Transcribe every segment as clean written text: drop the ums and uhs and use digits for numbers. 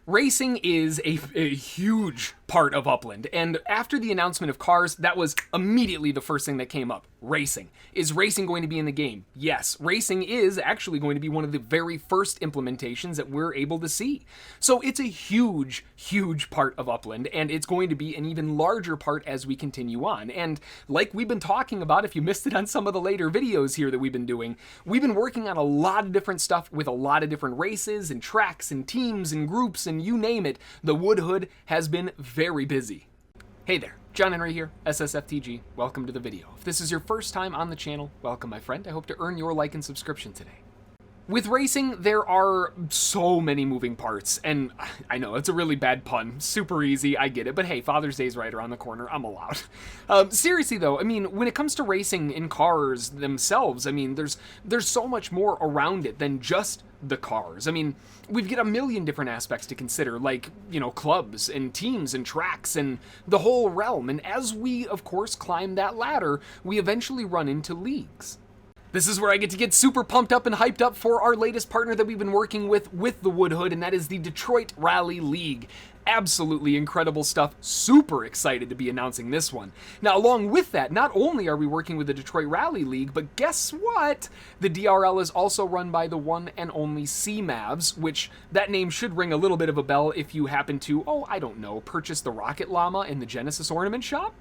Racing is a huge part of Upland, and after the announcement of cars, that was immediately the first thing that came up. Racing. Is racing going to be in the game? Yes, racing is actually going to be one of the very first implementations that we're able to see. So it's a huge, huge part of Upland, and it's going to be an even larger part as we continue on. And like we've been talking about, if you missed it on some of the later videos here that we've been doing, we've been working on a lot of different stuff with a lot of different races and tracks and teams and groups and you name it. The Wood Hood has been very busy. Hey there, John Henry here, SSFTG. Welcome to the video. If this is your first time on the channel, welcome my friend. I hope to earn your like and subscription today. With racing, there are so many moving parts, and I know, it's a really bad pun. Super easy, I get it, but hey, Father's Day's right around the corner, I'm allowed. Seriously though, I mean, when it comes to racing in cars themselves, I mean, there's so much more around it than just the cars. I mean, we've got a million different aspects to consider, like, you know, clubs and teams and tracks and the whole realm, and as we, of course, climb that ladder, we eventually run into leagues. This is where I get to get super pumped up and hyped up for our latest partner that we've been working with the Wood Hood, and that is the Detroit Rally League. Absolutely incredible stuff. Super excited to be announcing this one. Now, along with that, not only are we working with the Detroit Rally League, but guess what? The DRL is also run by the one and only CMAVs, which that name should ring a little bit of a bell if you happen to, I don't know, purchase the Rocket Llama in the Genesis Ornament Shop.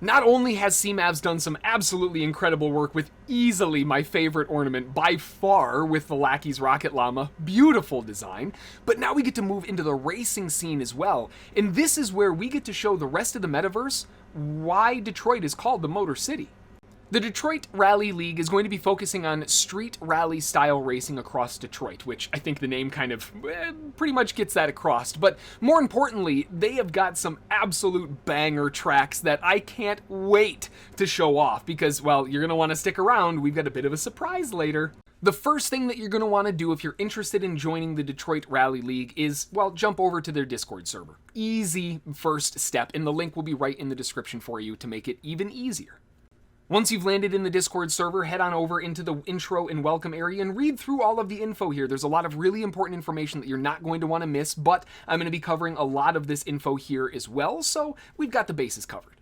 Not only has CMAVs done some absolutely incredible work with easily my favorite ornament by far with the Lackey's Rocket Llama, beautiful design, but now we get to move into the racing scene as well, and this is where we get to show the rest of the metaverse why Detroit is called the Motor City. The Detroit Rally League is going to be focusing on street rally style racing across Detroit, which I think the name kind of pretty much gets that across. But more importantly, they have got some absolute banger tracks that I can't wait to show off because, well, you're going to want to stick around. We've got a bit of a surprise later. The first thing that you're going to want to do if you're interested in joining the Detroit Rally League is, well, jump over to their Discord server. Easy first step, and the link will be right in the description for you to make it even easier. Once you've landed in the Discord server, head on over into the intro and welcome area and read through all of the info here. There's a lot of really important information that you're not going to want to miss, but I'm going to be covering a lot of this info here as well, so we've got the bases covered.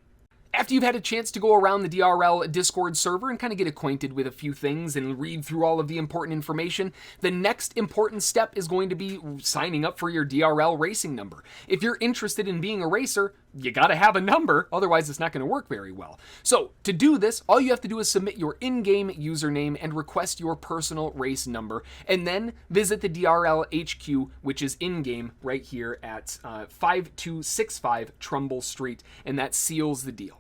After you've had a chance to go around the DRL Discord server and kind of get acquainted with a few things and read through all of the important information, the next important step is going to be signing up for your DRL racing number. If you're interested in being a racer, you gotta have a number, otherwise it's not going to work very well. So to do this, all you have to do is submit your in-game username and request your personal race number, and then visit the DRL HQ, which is in-game right here at 5265 Trumbull Street, and that seals the deal.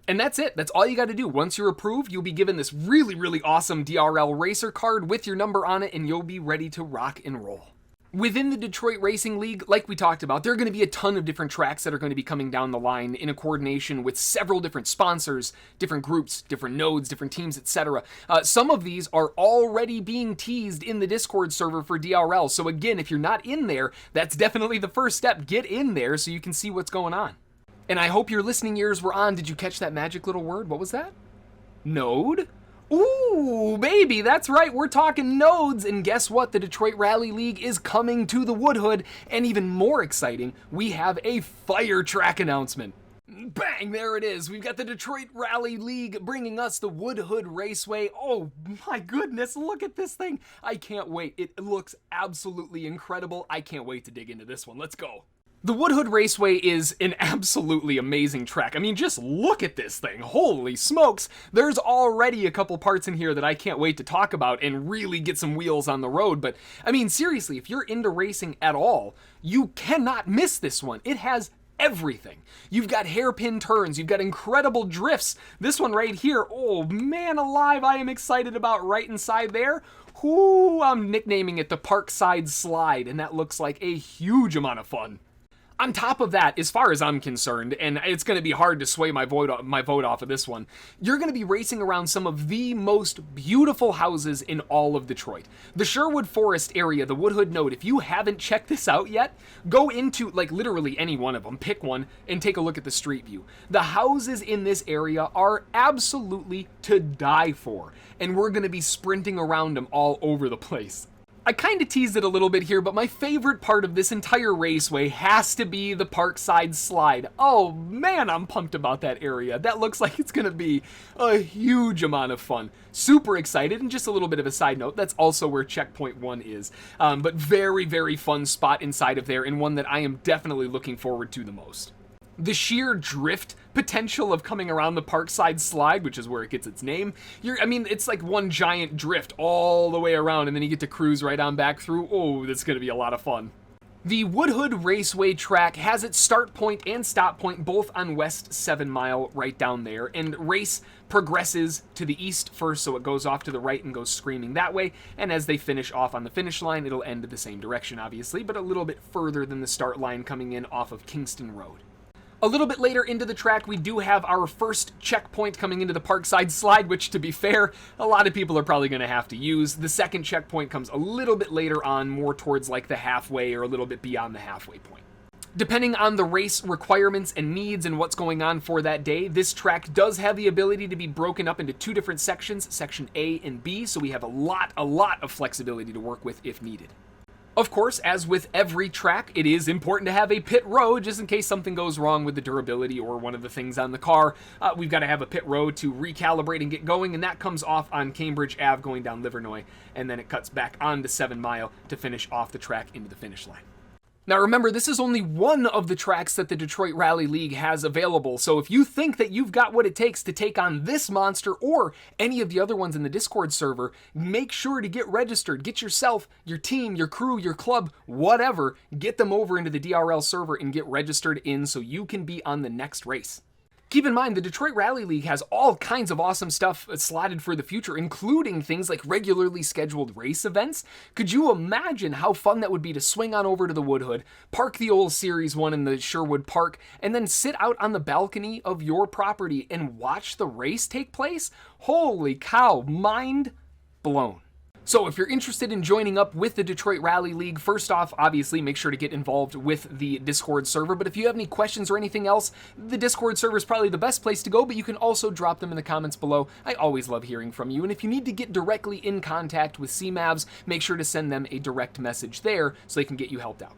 And that's it. That's all you got to do. Once you're approved, you'll be given this really, really awesome DRL racer card with your number on it, and you'll be ready to rock and roll. Within the Detroit Racing League, like we talked about, there are going to be a ton of different tracks that are going to be coming down the line in a coordination with several different sponsors, different groups, different nodes, different teams, etc. Some of these are already being teased in the Discord server for DRL. So again, if you're not in there, that's definitely the first step. Get in there so you can see what's going on. And I hope your listening ears were on. Did you catch that magic little word? What was that? Node? Ooh, baby, that's right, we're talking nodes, and guess what? The Detroit Rally League is coming to the Wood Hood, and even more exciting, we have a fire track announcement. Bang, there it is. We've got the Detroit Rally League bringing us the Wood Hood Raceway. Oh my goodness, look at this thing. I can't wait. It looks absolutely incredible. I can't wait to dig into this one. Let's go. The Wood Hood Raceway is an absolutely amazing track. I mean, just look at this thing. Holy smokes. There's already a couple parts in here that I can't wait to talk about and really get some wheels on the road. But, I mean, seriously, if you're into racing at all, you cannot miss this one. It has everything. You've got hairpin turns, you've got incredible drifts. This one right here, oh man alive, I am excited about right inside there. Ooh, I'm nicknaming it the Parkside Slide, and that looks like a huge amount of fun. On top of that, as far as I'm concerned, and it's going to be hard to sway my vote off of this one, you're going to be racing around some of the most beautiful houses in all of Detroit. The Sherwood Forest area, the Wood Hood node, if you haven't checked this out yet, go into, like, literally any one of them, pick one, and take a look at the street view. The houses in this area are absolutely to die for, and we're going to be sprinting around them all over the place. I kind of teased it a little bit here, but my favorite part of this entire raceway has to be the Parkside Slide. Oh man, I'm pumped about that area. That looks like it's going to be a huge amount of fun. Super excited, and just a little bit of a side note, that's also where Checkpoint 1 is. But very, very fun spot inside of there, and one that I am definitely looking forward to the most. The sheer drift potential of coming around the Parkside Slide, which is where it gets its name, it's like one giant drift all the way around, and then you get to cruise right on back through. Oh, that's going to be a lot of fun. The Woodhood Raceway track has its start point and stop point both on West 7 Mile right down there, and race progresses to the east first, so it goes off to the right and goes screaming that way, and as they finish off on the finish line, it'll end the same direction, obviously, but a little bit further than the start line coming in off of Kingston Road. A little bit later into the track, we do have our first checkpoint coming into the Parkside Slide, which, to be fair, a lot of people are probably going to have to use. The second checkpoint comes a little bit later on, more towards like the halfway or a little bit beyond the halfway point. Depending on the race requirements and needs and what's going on for that day, this track does have the ability to be broken up into two different sections, Section A and B, so we have a lot of flexibility to work with if needed. Of course, as with every track, it is important to have a pit road just in case something goes wrong with the durability or one of the things on the car. We've got to have a pit road to recalibrate and get going, and that comes off on Cambridge Ave going down Livernois, and then it cuts back onto 7 Mile to finish off the track into the finish line. Now remember, this is only one of the tracks that the Detroit Rally League has available, so if you think that you've got what it takes to take on this monster or any of the other ones in the Discord server, make sure to get registered. Get yourself, your team, your crew, your club, whatever, get them over into the DRL server and get registered in so you can be on the next race. Keep in mind, the Detroit Rally League has all kinds of awesome stuff slotted for the future, including things like regularly scheduled race events. Could you imagine how fun that would be to swing on over to the Woodhood, park the old Series 1 in the Sherwood Park, and then sit out on the balcony of your property and watch the race take place? Holy cow, mind blown. So if you're interested in joining up with the Detroit Rally League, first off, obviously make sure to get involved with the Discord server, but if you have any questions or anything else, the Discord server is probably the best place to go, but you can also drop them in the comments below. I always love hearing from you, and if you need to get directly in contact with CMAVs, make sure to send them a direct message there so they can get you helped out.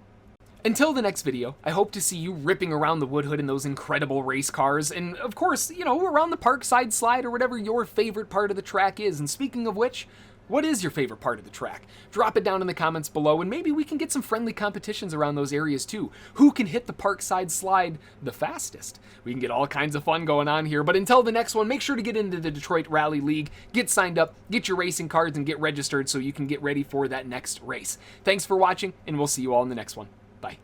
Until the next video, I hope to see you ripping around the Woodhood in those incredible race cars, and of course, around the Parkside Slide or whatever your favorite part of the track is. And speaking of which, what is your favorite part of the track? Drop it down in the comments below, and maybe we can get some friendly competitions around those areas too. Who can hit the Parkside Slide the fastest? We can get all kinds of fun going on here, but until the next one, make sure to get into the Detroit Rally League, get signed up, get your racing cards, and get registered so you can get ready for that next race. Thanks for watching, and we'll see you all in the next one. Bye.